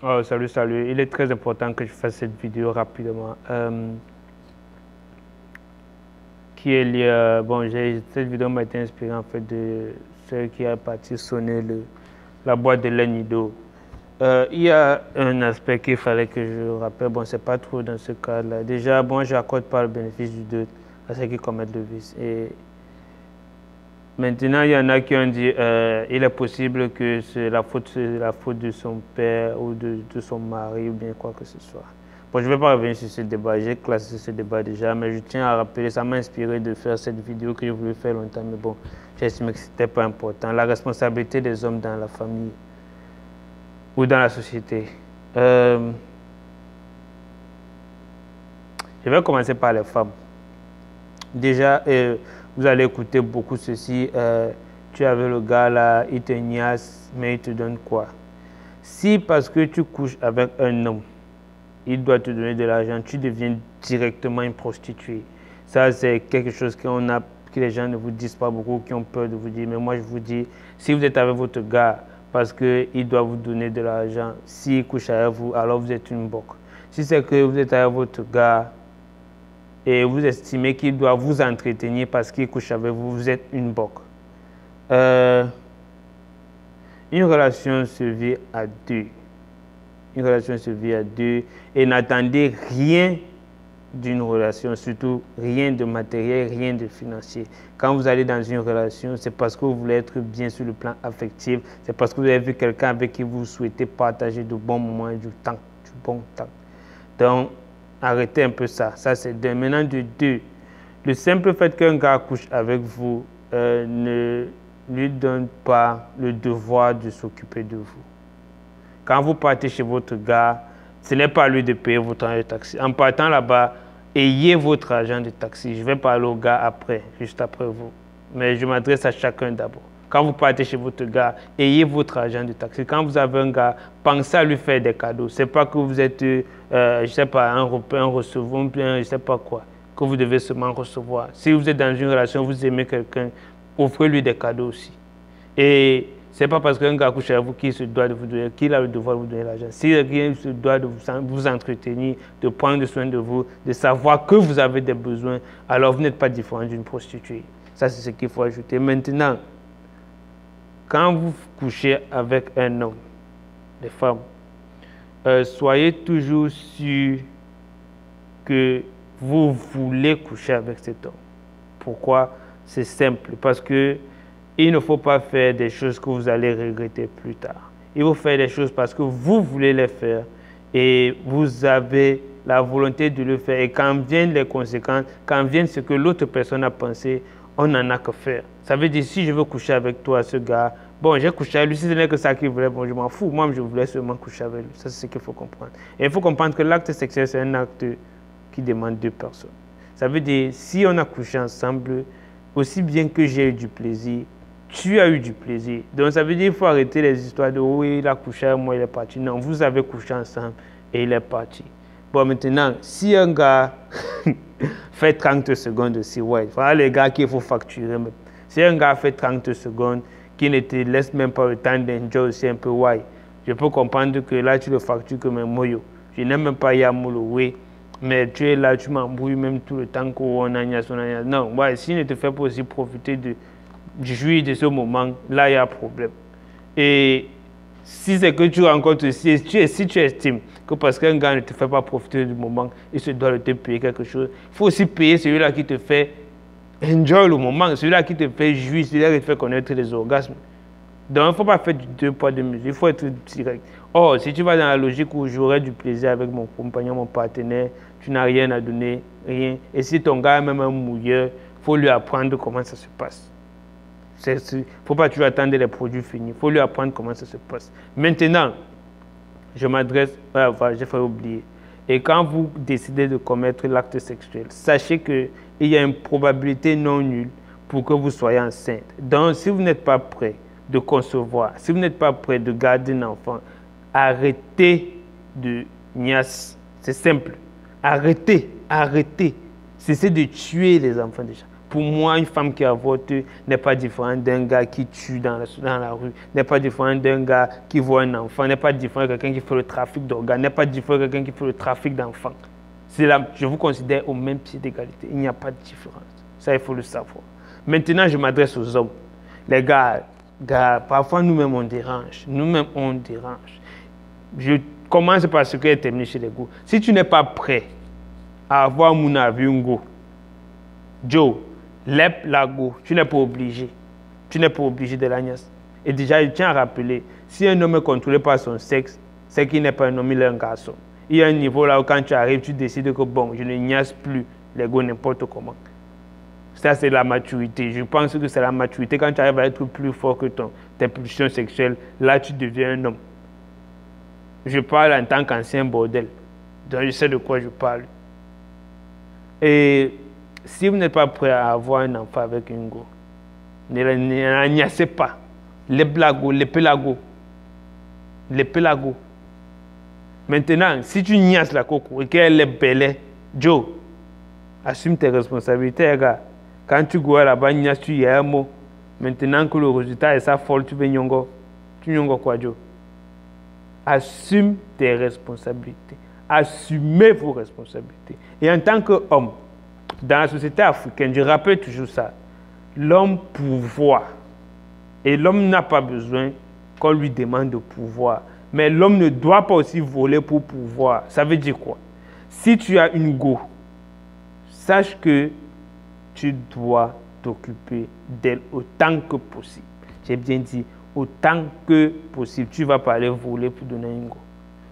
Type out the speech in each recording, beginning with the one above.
Oh, salut, salut. Il est très important que je fasse cette vidéo rapidement. Qui est liée, bon, cette vidéo m'a été inspirée en fait de celle qui a parti sonner la boîte de lait Nido. Il y a un aspect qu'il fallait que je rappelle. Bon, c'est pas trop dans ce cas-là. Déjà, bon, je n'accorde pas le bénéfice du doute à ceux qui commettent le vice. Et maintenant, il y en a qui ont dit il est possible que c'est la faute de son père ou de son mari ou bien quoi que ce soit. Bon, je ne vais pas revenir sur ce débat, j'ai classé ce débat déjà, mais je tiens à rappeler, ça m'a inspiré de faire cette vidéo que je voulais faire longtemps, mais bon, j'ai estimé que ce n'était pas important. La responsabilité des hommes dans la famille ou dans la société. Je vais commencer par les femmes. Déjà, vous allez écouter beaucoup ceci. Tu avais le gars là, il te niaise, mais il te donne quoi? Si parce que tu couches avec un homme, il doit te donner de l'argent, tu deviens directement une prostituée. Ça, c'est quelque chose que les gens ne vous disent pas beaucoup, qui ont peur de vous dire. Mais moi, je vous dis, si vous êtes avec votre gars parce qu'il doit vous donner de l'argent, s'il couche avec vous, alors vous êtes une boque. Si c'est que vous êtes avec votre gars et vous estimez qu'il doit vous entretenir parce qu'il couche avec vous, vous êtes une boque. Une relation se vit à deux. Une relation se vit à deux et n'attendez rien d'une relation, surtout rien de matériel, rien de financier. Quand vous allez dans une relation, c'est parce que vous voulez être bien sur le plan affectif, c'est parce que vous avez vu quelqu'un avec qui vous souhaitez partager de bons moments, du bon temps. Donc, arrêtez un peu ça. Ça, c'est deux. Maintenant, de deux, le simple fait qu'un gars couche avec vous ne lui donne pas le devoir de s'occuper de vous. Quand vous partez chez votre gars, ce n'est pas à lui de payer votre argent de taxi. En partant là-bas, ayez votre argent de taxi. Je vais parler au gars après, juste après vous. Mais je m'adresse à chacun d'abord. Quand vous partez chez votre gars, ayez votre argent de taxi. Quand vous avez un gars, pensez à lui faire des cadeaux. Ce n'est pas que vous êtes, je ne sais pas, un receveur, je ne sais pas quoi, que vous devez seulement recevoir. Si vous êtes dans une relation, vous aimez quelqu'un, offrez-lui des cadeaux aussi. Et ce n'est pas parce qu'un gars couche avec vous qu'il se doit de vous donner, qu'il a le devoir de vous donner l'argent. Si quelqu'un se doit de vous entretenir, de prendre soin de vous, de savoir que vous avez des besoins, alors vous n'êtes pas différent d'une prostituée. Ça, c'est ce qu'il faut ajouter. Maintenant, quand vous couchez avec un homme, des femmes, soyez toujours sûr que vous voulez coucher avec cet homme. Pourquoi? C'est simple. Parce que il ne faut pas faire des choses que vous allez regretter plus tard. Il faut faire des choses parce que vous voulez les faire et vous avez la volonté de le faire. Et quand viennent les conséquences, quand vient ce que l'autre personne a pensé, on n'en a que faire. Ça veut dire, si je veux coucher avec toi, ce gars, bon, j'ai couché avec lui, si ce n'est que ça qu'il voulait, bon, je m'en fous. Moi, je voulais seulement coucher avec lui. Ça, c'est ce qu'il faut comprendre. Et il faut comprendre que l'acte sexuel, c'est un acte qui demande deux personnes. Ça veut dire, si on a couché ensemble, aussi bien que j'ai eu du plaisir, tu as eu du plaisir. Donc, ça veut dire qu'il faut arrêter les histoires de « oui, il a couché avec moi, il est parti ». Non, vous avez couché ensemble et il est parti. Bon, maintenant, si un gars fait 30 secondes aussi, ouais, voilà les gars qu'il faut facturer. Si un gars fait 30 secondes, qui ne te laisse même pas le temps d'enjoy aussi un peu, ouais, je peux comprendre que là, tu le factures comme un moyo. Je n'aime même pas Yamolo, oui. Mais tu es là, tu m'embrouilles même tout le temps qu'on a niasse. Non, ouais, s'il ne te fait pas aussi profiter de jouir de ce moment, là, il y a un problème. Et si c'est que tu rencontres, si tu estimes que parce qu'un gars ne te fait pas profiter du moment, il se doit de te payer quelque chose, il faut aussi payer celui-là qui te fait enjoy le moment, celui-là qui te fait jouir, celui-là qui te fait connaître les orgasmes. Donc, il ne faut pas faire du deux poids, deux mesures, il faut être direct. Or, si tu vas dans la logique où j'aurai du plaisir avec mon compagnon, mon partenaire, tu n'as rien à donner, rien. Et si ton gars est même un mouilleur, il faut lui apprendre comment ça se passe. Il ne faut pas toujours attendre les produits finis. Il faut lui apprendre comment ça se passe. Maintenant, je m'adresse... Voilà, j'ai failli oublier. Et quand vous décidez de commettre l'acte sexuel, sachez qu'il y a une probabilité non nulle pour que vous soyez enceinte. Donc, si vous n'êtes pas prêt de concevoir, si vous n'êtes pas prêt de garder un enfant, arrêtez de niasse. C'est simple. Arrêtez. Cessez de tuer les enfants déjà. Pour moi, une femme qui avorte n'est pas différente d'un gars qui tue dans la rue, n'est pas différent d'un gars qui voit un enfant, n'est pas différent de quelqu'un qui fait le trafic d'organes, n'est pas différent de quelqu'un qui fait le trafic d'enfants. Je vous considère au même pied d'égalité. Il n'y a pas de différence. Ça, il faut le savoir. Maintenant, je m'adresse aux hommes. Les gars, parfois nous-mêmes on dérange. Nous-mêmes on dérange. Je commence par ce qui est terminé chez les go. Si tu n'es pas prêt à avoir mon avis, Joe, lève la go. Tu n'es pas obligé. Tu n'es pas obligé de la niasse. Et déjà, je tiens à rappeler, si un homme est contrôlé par son sexe, c'est qu'il n'est pas un homme, il est un garçon. Il y a un niveau là où quand tu arrives, tu décides que bon, je ne niasse plus les go n'importe comment. Ça, c'est la maturité. Je pense que c'est la maturité. Quand tu arrives à être plus fort que tes pulsions sexuelles, là, tu deviens un homme. Je parle en tant qu'ancien bordel. Donc, je sais de quoi je parle. Et si vous n'êtes pas prêt à avoir un enfant avec une go, ne la niassez pas. Les blagues, les pélago. Les pélago. Maintenant, si tu niasses la coco et qu'elle est belle, Joe, assume tes responsabilités, gars. Quand tu goes là-bas, tu y as un mot. Maintenant que le résultat est ça folle, tu veux nyongo. Tu nyongo quoi, Joe? Assume tes responsabilités. Assumez vos responsabilités. Et en tant qu'homme, dans la société africaine, je rappelle toujours ça, l'homme pouvoir. Et l'homme n'a pas besoin qu'on lui demande de pouvoir. Mais l'homme ne doit pas aussi voler pour pouvoir. Ça veut dire quoi? Si tu as une go, sache que tu dois t'occuper d'elle autant que possible. J'ai bien dit autant que possible. Tu ne vas pas aller voler pour donner une go.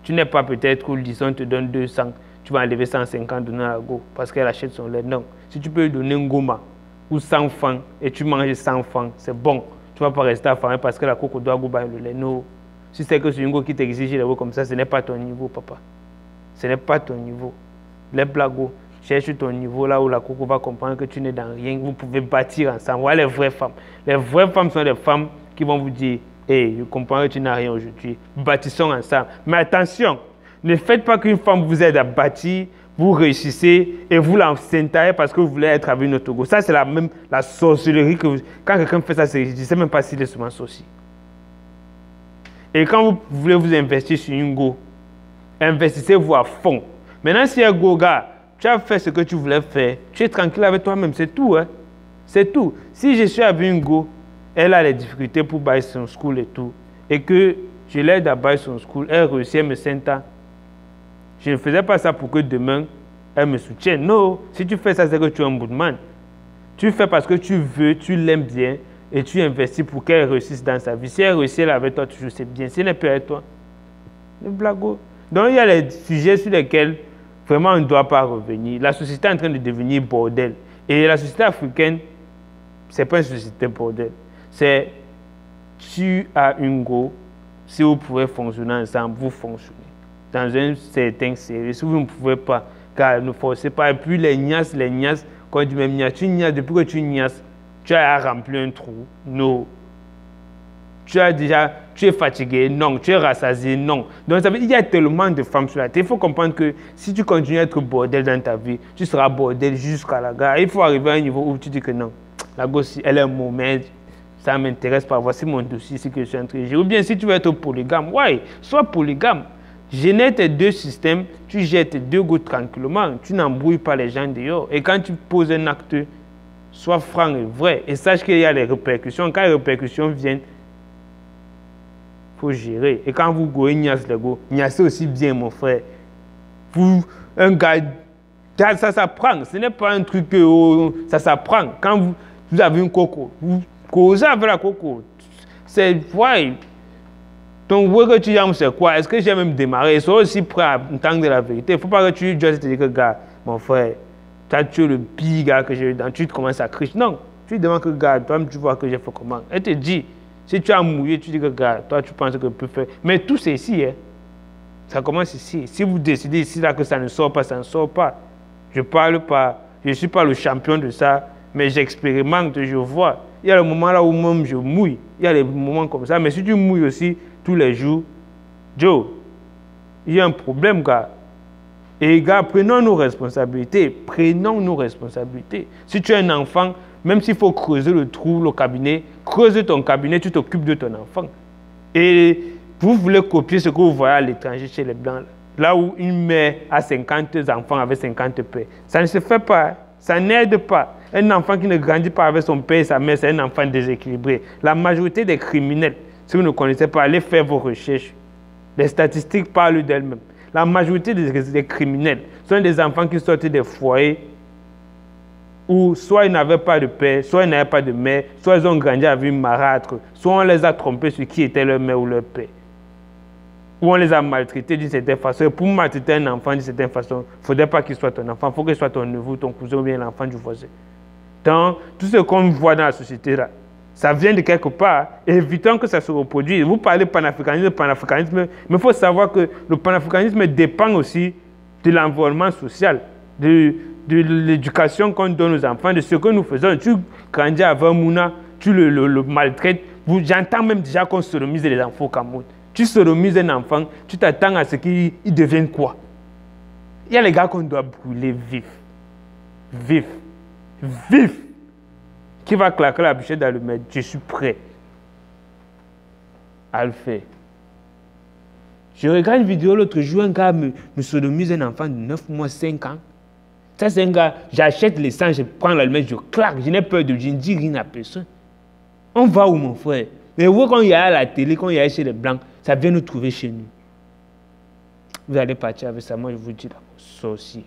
Tu n'es pas peut-être que disons te donne 200, tu vas enlever 150 donner à la go parce qu'elle achète son lait. Non. Si tu peux lui donner un goma ou 100 francs et tu manges 100 francs, c'est bon. Tu ne vas pas rester affairé parce que la coco doit go le lait. Non. Si c'est que c'est une go qui t'exige les go comme ça, ce n'est pas ton niveau, papa. Ce n'est pas ton niveau. Les blagues. Cherche ton niveau là où la coco va comprendre que tu n'es dans rien. Vous pouvez bâtir ensemble. Voilà les vraies femmes. Les vraies femmes sont des femmes qui vont vous dire hey, je comprends que tu n'as rien aujourd'hui. Bâtissons ensemble. Mais attention, ne faites pas qu'une femme vous aide à bâtir, vous réussissez et vous l'enceintez parce que vous voulez être avec notre go. Ça, c'est la sorcellerie que vous... Quand quelqu'un fait ça, je ne sais même pas s'il est souvent sorcier. Et quand vous voulez vous investir sur une go, investissez-vous à fond. Maintenant, si un go gars, tu as fait ce que tu voulais faire, tu es tranquille avec toi-même, c'est tout. Hein? C'est tout. Si je suis avec une go, elle a les difficultés pour bailler son school et tout, et que je l'aide à bailler son school, elle réussit, elle me senta. Je ne faisais pas ça pour que demain, elle me soutienne. Non, si tu fais ça, c'est que tu es un bout de man. Tu fais parce que tu veux, tu l'aimes bien, et tu investis pour qu'elle réussisse dans sa vie. Si elle réussit elle avec toi, toujours c'est bien. Si elle n'est pas avec toi, le blago. Donc il y a les sujets sur lesquels vraiment on ne doit pas revenir. La société est en train de devenir bordel. Et la société africaine, ce n'est pas une société bordel. C'est tu as une go, si vous pouvez fonctionner ensemble, vous fonctionnez. Dans un certain sérieux. Si vous ne pouvez pas, car ne forcez pas. Et puis les niasses, quand tu même niasse, tu niasses, depuis que tu niasses, tu as rempli un trou. Non. Tu es fatigué. Non. Tu es rassasié. Non. Donc ça veut dire qu'il y a tellement de femmes sur la terre. Il faut comprendre que si tu continues à être bordel dans ta vie, tu seras bordel jusqu'à la gare. Il faut arriver à un niveau où tu dis que non. La gosse, elle est un mot, mais ça ne m'intéresse pas. Voici mon dossier, c'est que je suis en train de gérer. Ou bien si tu veux être polygame, ouais, sois polygame. Génère tes deux systèmes, tu jettes tes deux gouttes tranquillement. Tu n'embrouilles pas les gens dehors. Et quand tu poses un acte, sois franc et vrai. Et sache qu'il y a les répercussions. Quand les répercussions viennent, il faut gérer. Et quand vous goûtez niasse les go, niassez aussi bien, mon frère. Un gars, ça s'apprend. Ce n'est pas un truc que ça s'apprend. Quand vous avez une coco, vous causez avec la coco. C'est ouais. Donc, où que tu aimes, c'est quoi? Est-ce que j'ai même démarré? Sois aussi prêt à entendre la vérité. Il ne faut pas que tu juste te dises que, gars, mon frère, tu es le pire gars que j'ai eu dans. Tu commences à crier. Non. Tu lui demandes que, gars, toi-même, tu vois que j'ai fait comment. Elle te dit, si tu as mouillé, tu dis que, gars, toi, tu penses que tu peux faire. Mais tout, c'est ici. Hein. Ça commence ici. Si vous décidez ici là, que ça ne sort pas, ça ne sort pas. Je parle pas. Je ne suis pas le champion de ça, mais j'expérimente, je vois. Il y a le moment là où même je mouille. Il y a des moments comme ça. Mais si tu mouilles aussi tous les jours, Joe, il y a un problème, gars. Et gars, prenons nos responsabilités. Prenons nos responsabilités. Si tu es un enfant, même s'il faut creuser le trou, le cabinet, creuse ton cabinet, tu t'occupes de ton enfant. Et vous voulez copier ce que vous voyez à l'étranger chez les Blancs, là où une mère a 50 enfants avec 50 pères. Ça ne se fait pas, ça n'aide pas. Un enfant qui ne grandit pas avec son père et sa mère, c'est un enfant déséquilibré. La majorité des criminels, si vous ne connaissez pas, allez faire vos recherches. Les statistiques parlent d'elles-mêmes. La majorité des criminels sont des enfants qui sortent des foyers où soit ils n'avaient pas de père, soit ils n'avaient pas de mère, soit ils ont grandi avec une marâtre, soit on les a trompés sur qui était leur mère ou leur père. Ou on les a maltraités d'une certaine façon. Et pour maltraiter un enfant d'une certaine façon, il ne faudrait pas qu'il soit ton enfant, il faut qu'il soit ton neveu, ton cousin ou bien l'enfant du voisin. Donc, tout ce qu'on voit dans la société là, ça vient de quelque part. Évitons que ça se reproduise. Vous parlez panafricanisme, mais il faut savoir que le panafricanisme dépend aussi de l'environnement social, de l'éducation qu'on donne aux enfants, de ce que nous faisons. Tu grandis avec Mouna, tu le maltraites. J'entends même déjà qu'on sodomise les enfants au Cameroun. Tu sodomises un enfant, tu t'attends à ce qu'il devienne quoi? Il y a les gars qu'on doit brûler vifs. Vifs. Vifs. Qui va claquer la bûchette dans le maître? Je suis prêt à le faire. Je regarde une vidéo l'autre jour, un gars me sodomise un enfant de 9 mois, 5 ans. Ça, c'est un gars, j'achète l'essence, je prends l'allumette, je claque, je n'ai peur de, je ne dis rien à personne. On va où, mon frère? Mais où, quand il y a à la télé, quand il y a chez les Blancs, ça vient nous trouver chez nous. Vous allez partir avec ça, moi je vous dis là, sorcier.